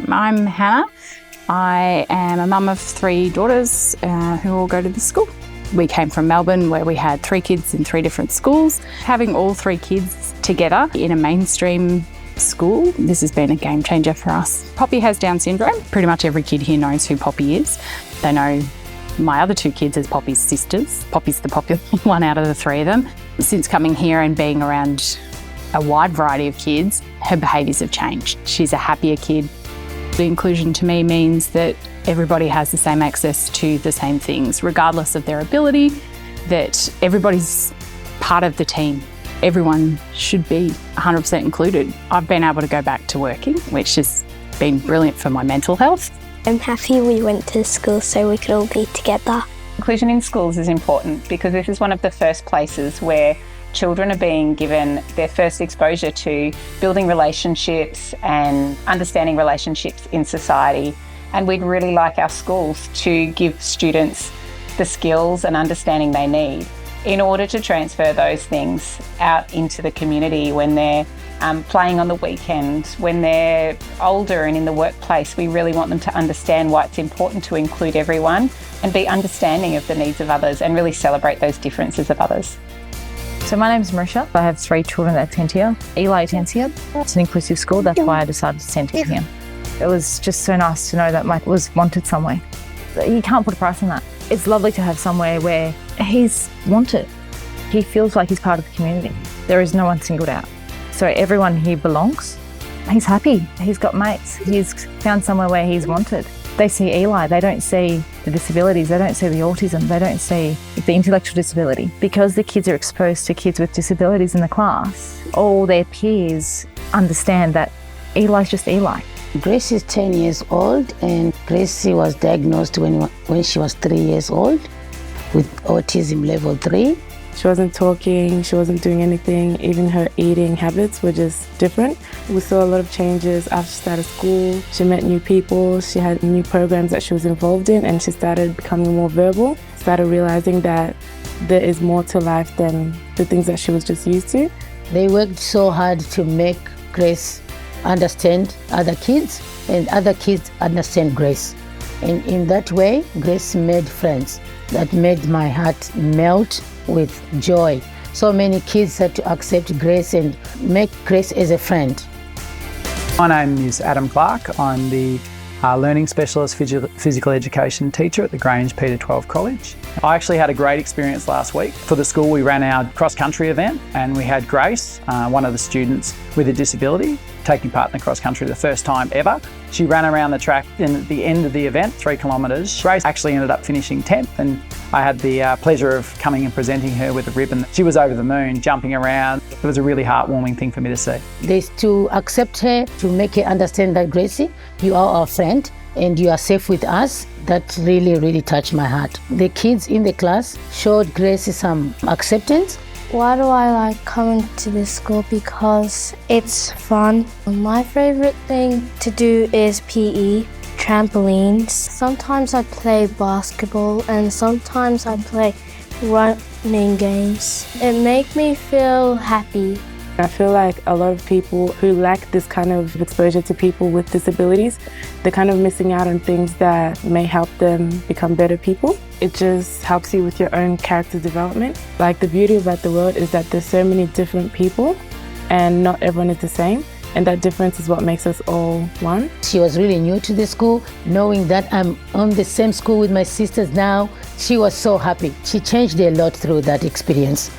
I'm Hannah. I am a mum of 3 daughters who all go to this school. We came from Melbourne where we had 3 kids in 3 different schools. Having all 3 kids together in a mainstream school, this has been a game changer for us. Poppy has Down syndrome. Pretty much every kid here knows who Poppy is. They know my other 2 kids as Poppy's sisters. Poppy's the popular one out of the 3 of them. Since coming here and being around a wide variety of kids, her behaviours have changed. She's a happier kid. The inclusion to me means that everybody has the same access to the same things, regardless of their ability, that everybody's part of the team. Everyone should be 100% included. I've been able to go back to working, which has been brilliant for my mental health. I'm happy we went to school so we could all be together. Inclusion in schools is important because this is one of the first places where children are being given their first exposure to building relationships and understanding relationships in society. And we'd really like our schools to give students the skills and understanding they need in order to transfer those things out into the community when they're playing on the weekend, when they're older and in the workplace. We really want them to understand why it's important to include everyone and be understanding of the needs of others and really celebrate those differences of others. So my name's Marisha. I have 3 children that attend here. Eli attends here. It's an inclusive school, that's why I decided to send him here. It was just so nice to know that Mike was wanted somewhere. You can't put a price on that. It's lovely to have somewhere where he's wanted. He feels like he's part of the community. There is no one singled out. So everyone here belongs. He's happy. He's got mates. He's found somewhere where he's wanted. They see Eli, they don't see the disabilities, they don't see the autism, they don't see the intellectual disability. Because the kids are exposed to kids with disabilities in the class, all their peers understand that Eli's just Eli. Grace is 10 years old, and Gracie was diagnosed when she was 3 years old with autism level 3. She wasn't talking, she wasn't doing anything, even her eating habits were just different. We saw a lot of changes after she started school. She met new people, she had new programs that she was involved in, and she started becoming more verbal, started realizing that there is more to life than the things that she was just used to. They worked so hard to make Grace understand other kids and other kids understand Grace. And in that way, Grace made friends that made my heart melt with joy. So many kids had to accept Grace and make Grace as a friend. My name is Adam Clark. I'm the Learning Specialist Physical Education teacher at the Grange Peter 12 College. I actually had a great experience last week. For the school, we ran our cross-country event and we had Grace, one of the students with a disability, taking part in the cross-country the first time ever. She ran around the track, and at the end of the event, 3 kilometres, Grace actually ended up finishing 10th, and I had the pleasure of coming and presenting her with a ribbon. She was over the moon, jumping around. It was a really heartwarming thing for me to see. There's to accept her, to make her understand that, Gracie, you are our friend and you are safe with us. That really, really touched my heart. The kids in the class showed Gracie some acceptance. Why do I like coming to this school? Because it's fun. My favourite thing to do is PE, trampolines. Sometimes I play basketball and sometimes I play running games. It makes me feel happy. I feel like a lot of people who lack this kind of exposure to people with disabilities, they're kind of missing out on things that may help them become better people. It just helps you with your own character development. Like, the beauty about the world is that there's so many different people and not everyone is the same. And that difference is what makes us all one. She was really new to the school. Knowing that I'm on the same school with my sisters now, she was so happy. She changed a lot through that experience.